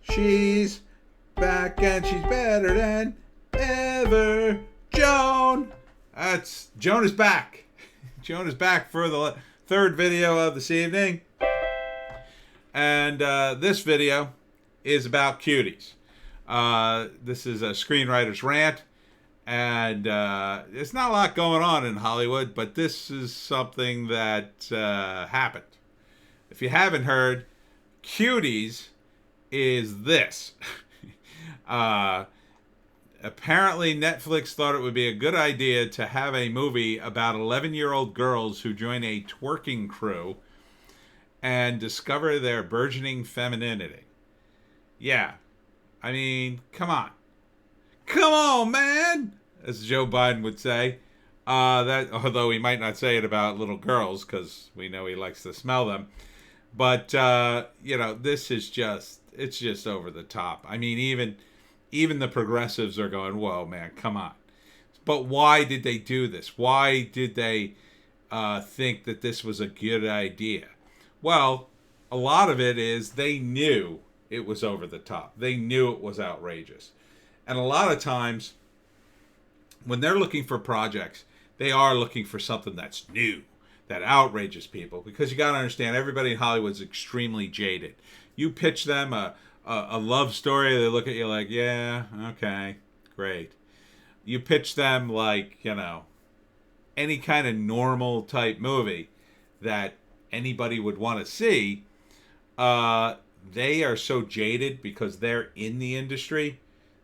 She's back and she's better than ever. Joan is back. Joan is back for the third video of this evening. And this video is about Cuties. This is a Screenwriter's Rant. And there's not a lot going on in Hollywood, but this is something that happened. If you haven't heard, Cuties is this. Apparently Netflix thought it would be a good idea to have a movie about 11-year-old girls who join a twerking crew and discover their burgeoning femininity. Yeah. I mean, come on. Come on, man! As Joe Biden would say. That, although he might not say it about little girls, because we know he likes to smell them. But, this is it's just over the top. I mean, even the progressives are going, whoa, man, come on. But why did they do this? Why did they think that this was a good idea? Well, a lot of it is they knew it was over the top. They knew it was outrageous. And a lot of times, when they're looking for projects, they are looking for something that's new, that outrages people. Because you got to understand, everybody in Hollywood is extremely jaded. You pitch them a love story, they look at you like, yeah, okay, great. You pitch them like, any kind of normal type movie that anybody would want to see, they are so jaded because they're in the industry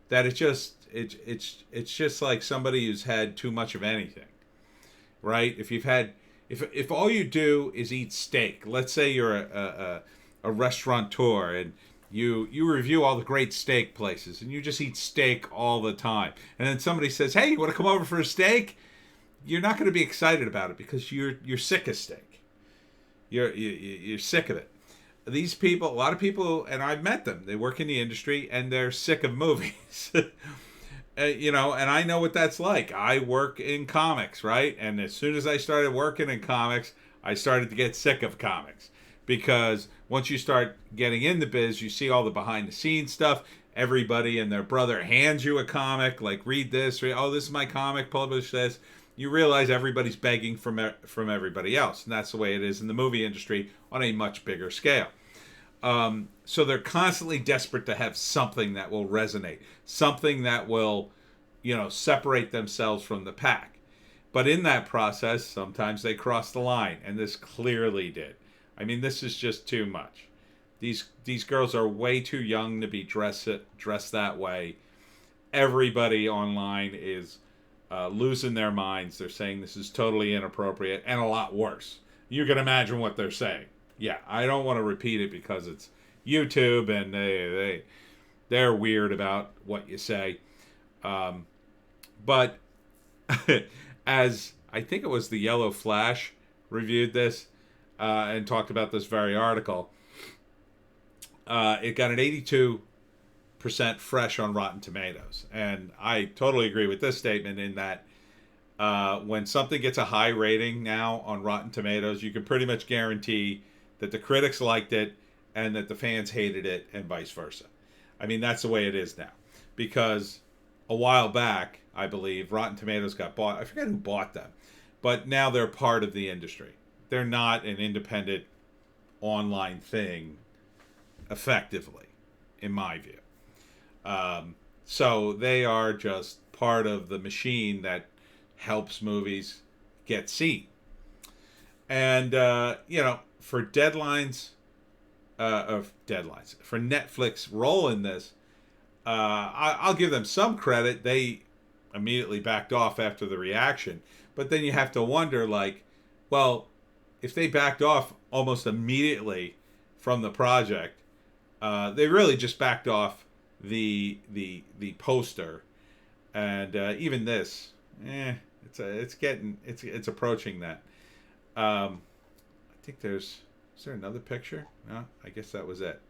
that it's just like somebody who's had too much of anything, right? If all you do is eat steak, let's say you're a restaurateur and you review all the great steak places and you just eat steak all the time, and then somebody says, "Hey, you want to come over for a steak?" You're not going to be excited about it because you're sick of steak. You're sick of it. These people, a lot of people, and I've met them, they work in the industry and they're sick of movies. And I know what that's like. I work in comics, right? And as soon as I started working in comics, I started to get sick of comics. Because once you start getting in the biz, you see all the behind the scenes stuff. Everybody and their brother hands you a comic, like, read this, this is my comic, publish this. You realize everybody's begging from everybody else. And that's the way it is in the movie industry on a much bigger scale. So they're constantly desperate to have something that will resonate, something that will, separate themselves from the pack. But in that process, sometimes they cross the line, and this clearly did. I mean, this is just too much. These girls are way too young to be dressed that way. Everybody online is losing their minds. They're saying this is totally inappropriate and a lot worse. You can imagine what they're saying. Yeah, I don't want to repeat it because it's YouTube and they're weird about what you say. But as I think it was the Yellow Flash reviewed this and talked about this very article, it got an 82% fresh on Rotten Tomatoes. And I totally agree with this statement in that when something gets a high rating now on Rotten Tomatoes, you can pretty much guarantee that the critics liked it and that the fans hated it and vice versa. I mean, that's the way it is now. Because a while back, I believe, Rotten Tomatoes got bought. I forget who bought them. But now they're part of the industry. They're not an independent online thing, effectively, in my view. So they are just part of the machine that helps movies get seen. And, for for Netflix role in this, I'll give them some credit. They immediately backed off after the reaction. But then you have to wonder, if they backed off almost immediately from the project, they really just backed off the poster. And even this, it's approaching that. I think is there another picture? No, I guess that was it.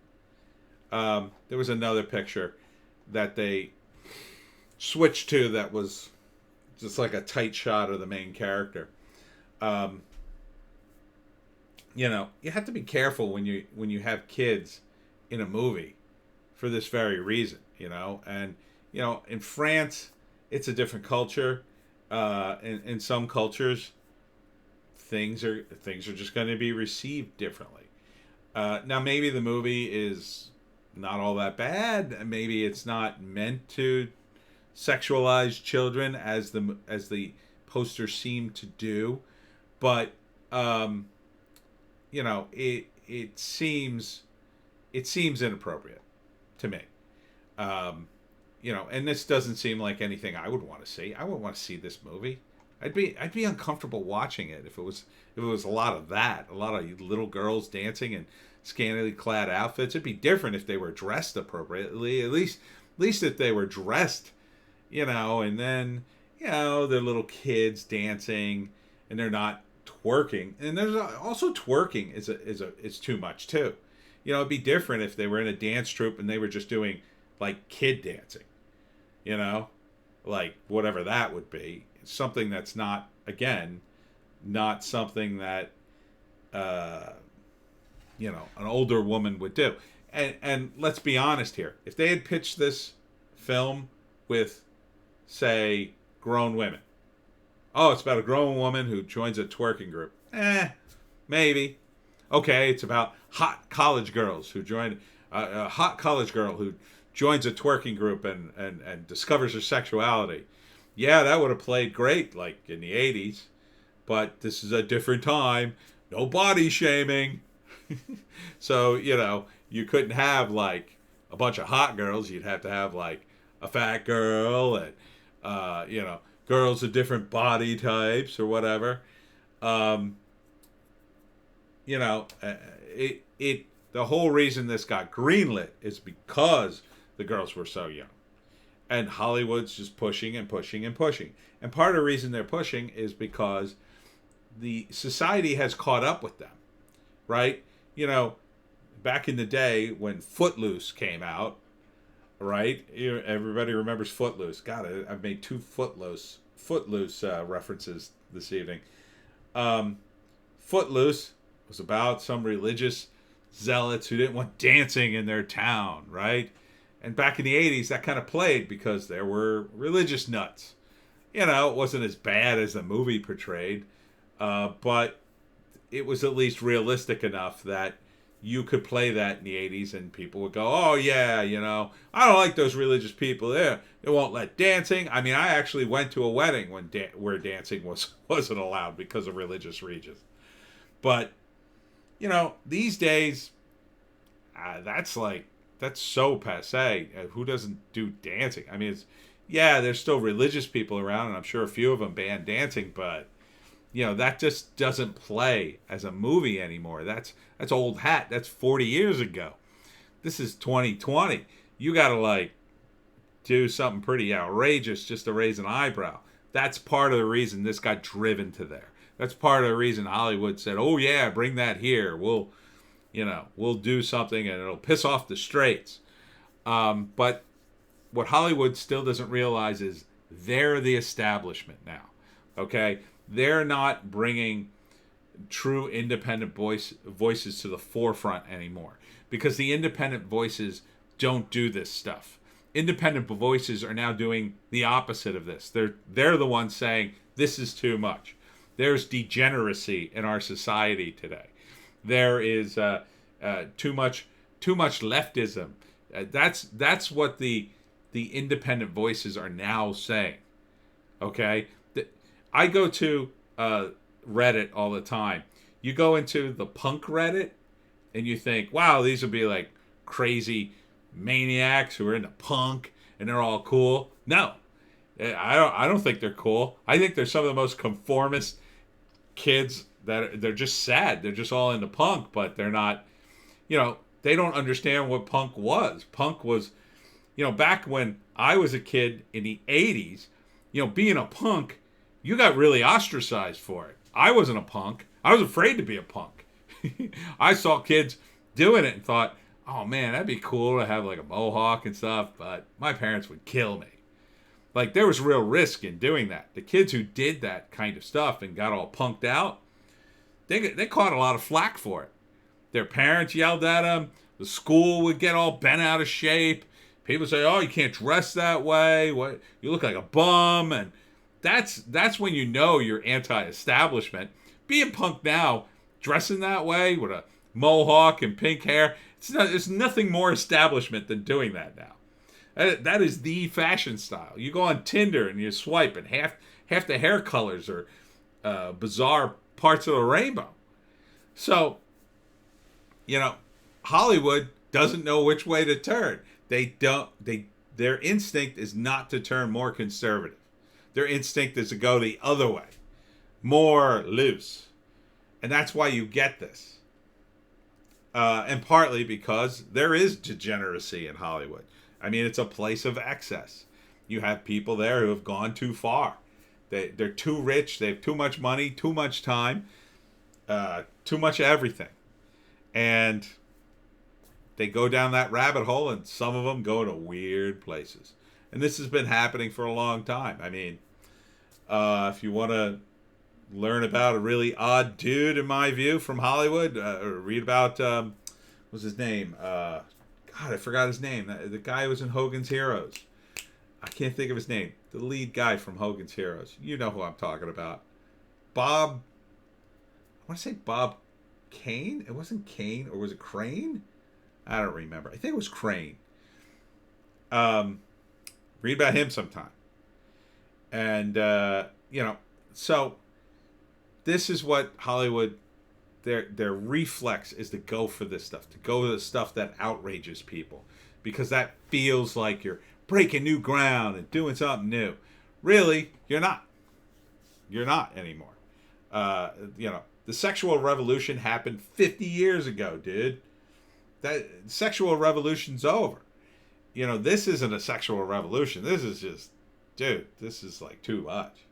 There was another picture that they switched to that was just like a tight shot of the main character. You have to be careful when you have kids in a movie for this very reason, And in France, it's a different culture. In some cultures, things are just going to be received differently. Now, maybe the movie is not all that bad. Maybe it's not meant to sexualize children as the posters seem to do, but it seems inappropriate to me. And this doesn't seem like anything I would want to see. I wouldn't want to see this movie. I'd be uncomfortable watching it if it was a lot of that, a lot of little girls dancing in scantily clad outfits. It'd be different if they were dressed appropriately. At least if they were dressed, and then they're little kids dancing and they're not twerking. And there's also twerking is too much too. It'd be different if they were in a dance troupe and they were just doing like kid dancing, like whatever that would be. Something that's not something that an older woman would do. And let's be honest here. If they had pitched this film with, say, grown women. Oh, it's about a grown woman who joins a twerking group. Maybe. Okay, it's about hot college girls who join a hot college girl who joins a twerking group and discovers her sexuality. Yeah, that would have played great, like in the 80s. But this is a different time. No body shaming. So, you couldn't have like a bunch of hot girls. You'd have to have like a fat girl and, girls of different body types or whatever. The whole reason this got greenlit is because the girls were so young. And Hollywood's just pushing and pushing and pushing. And part of the reason they're pushing is because the society has caught up with them, right? Back in the day when Footloose came out, right? Everybody remembers Footloose. God, I've made two Footloose references this evening. Footloose was about some religious zealots who didn't want dancing in their town, right? And back in the 80s, that kind of played because there were religious nuts. It wasn't as bad as the movie portrayed, but it was at least realistic enough that you could play that in the 80s and people would go, oh, yeah, I don't like those religious people there. They won't let dancing. I mean, I actually went to a wedding where dancing wasn't allowed because of religious reasons. But, these days, that's so passé. Who doesn't do dancing? I mean, there's still religious people around, and I'm sure a few of them ban dancing, but, that just doesn't play as a movie anymore. That's old hat. That's 40 years ago. This is 2020. You got to, do something pretty outrageous just to raise an eyebrow. That's part of the reason this got driven to there. That's part of the reason Hollywood said, oh, yeah, bring that here. We'll do something and it'll piss off the straights. But what Hollywood still doesn't realize is they're the establishment now. Okay? They're not bringing true independent voices to the forefront anymore because the independent voices don't do this stuff. Independent voices are now doing the opposite of this. They're the ones saying this is too much. There's degeneracy in our society today. There is too much leftism. That's what the independent voices are now saying. Okay, I go to Reddit all the time. You go into the punk Reddit, and you think, wow, these would be like crazy maniacs who are into punk and they're all cool. No, I don't think they're cool. I think they're some of the most conformist kids they're just sad. They're just all into punk, but they're not, they don't understand what punk was. Punk was, back when I was a kid in the 80s, being a punk, you got really ostracized for it. I wasn't a punk. I was afraid to be a punk. I saw kids doing it and thought, oh man, that'd be cool to have like a mohawk and stuff, but my parents would kill me. Like, there was real risk in doing that. The kids who did that kind of stuff and got all punked out, they caught a lot of flack for it. Their parents yelled at them. The school would get all bent out of shape. People say, "Oh, you can't dress that way. What? You look like a bum." And that's when you know you're anti-establishment. Being punk now, dressing that way with a mohawk and pink hair, there's nothing more establishment than doing that now. That is the fashion style. You go on Tinder and you swipe, and half the hair colors are bizarre parts of the rainbow. So, Hollywood doesn't know which way to turn. Their instinct is not to turn more conservative. Their instinct is to go the other way, more loose. And that's why you get this. And partly because there is degeneracy in Hollywood. I mean, it's a place of excess. You have people there who have gone too far. They're too rich. They have too much money, too much time, too much everything. And they go down that rabbit hole, and some of them go to weird places. And this has been happening for a long time. I mean, if you want to learn about a really odd dude, in my view, from Hollywood, or read about, what's his name? God, I forgot his name. The guy who was in Hogan's Heroes. I can't think of his name. The lead guy from Hogan's Heroes. You know who I'm talking about. Bob, I want to say Bob Kane? It wasn't Kane, or was it Crane? I don't remember. I think it was Crane. Read about him sometime. And, so this is what Hollywood, their reflex is to go for this stuff, to go to the stuff that outrages people, because that feels like you're breaking new ground and doing something new. Really, you're not. You're not anymore. The sexual revolution happened 50 years ago, dude. That sexual revolution's over. This isn't a sexual revolution. This is just, dude, this is like too much.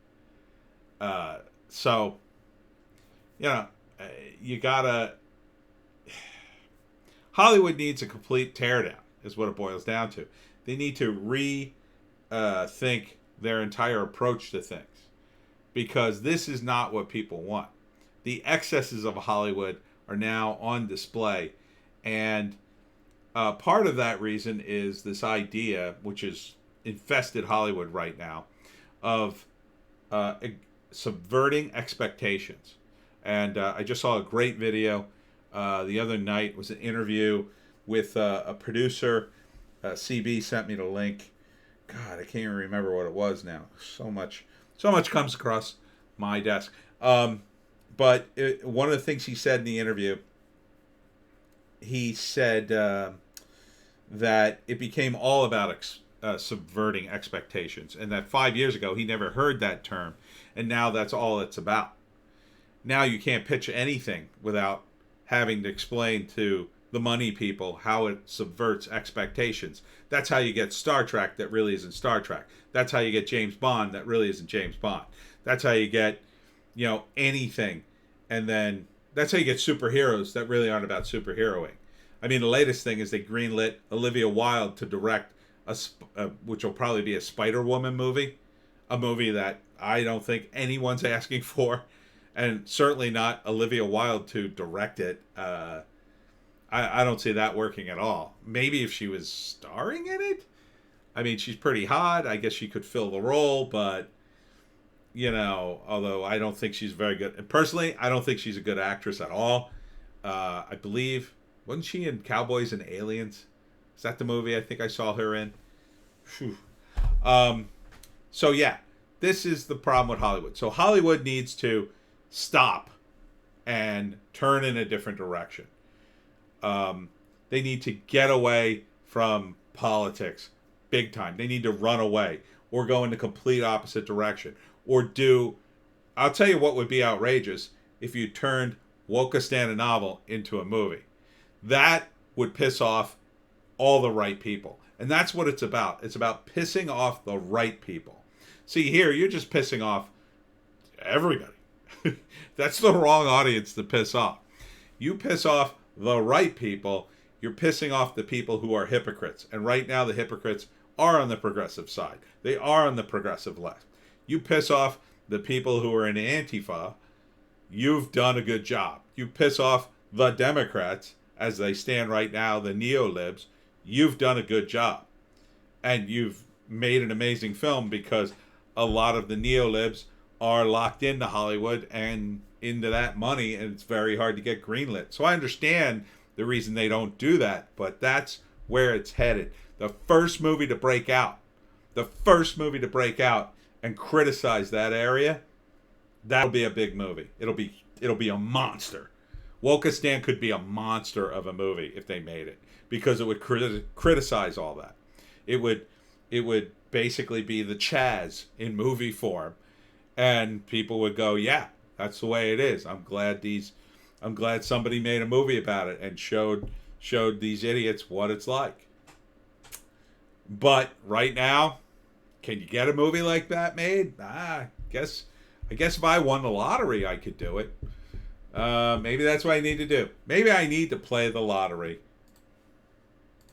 So, you gotta, Hollywood needs a complete teardown, is what it boils down to. They need to rethink their entire approach to things, because this is not what people want. The excesses of Hollywood are now on display, and part of that reason is this idea, which is infested Hollywood right now, of subverting expectations. And I just saw a great video the other night. It was an interview with a producer. CB sent me the link. God, I can't even remember what it was now. So much comes across my desk. But one of the things he said in the interview, he said that it became all about subverting expectations, and that 5 years ago he never heard that term, and now that's all it's about. Now you can't pitch anything without having to explain to the money people how it subverts expectations. That's how you get Star Trek that really isn't Star Trek. That's how you get James Bond that really isn't James Bond. That's how you get, anything. And then that's how you get superheroes that really aren't about superheroing. I mean, the latest thing is they greenlit Olivia Wilde to direct which will probably be a Spider-Woman movie. A movie that I don't think anyone's asking for. And certainly not Olivia Wilde to direct it. I don't see that working at all. Maybe if she was starring in it. I mean, she's pretty hot. I guess she could fill the role, but, although I don't think she's very good. And personally, I don't think she's a good actress at all. I believe, wasn't she in Cowboys and Aliens? Is that the movie I think I saw her in? Whew. So, yeah, this is the problem with Hollywood. So Hollywood needs to stop and turn in a different direction. They need to get away from politics big time. They need to run away or go in the complete opposite direction. I'll tell you what would be outrageous if you turned Wokistan a novel into a movie. That would piss off all the right people. And that's what it's about. It's about pissing off the right people. See, here, you're just pissing off everybody. That's the wrong audience to piss off. You piss off the right people, you're pissing off the people who are hypocrites. And right now the hypocrites are on the progressive side. They are on the progressive left. You piss off the people who are in Antifa, you've done a good job. You piss off the Democrats, as they stand right now, the neolibs, you've done a good job. And you've made an amazing film because a lot of the neolibs are locked into Hollywood and into that money, and it's very hard to get greenlit. So I understand the reason they don't do that, but that's where it's headed. The first movie to break out, and criticize that area, that'll be a big movie. It'll be a monster. Wokistan could be a monster of a movie if they made it, because it would criticize all that. It would basically be the Chaz in movie form, and people would go, yeah, that's the way it is. I'm glad somebody made a movie about it and showed these idiots what it's like. But right now, can you get a movie like that made? I guess if I won the lottery, I could do it. Maybe that's what I need to do. Maybe I need to play the lottery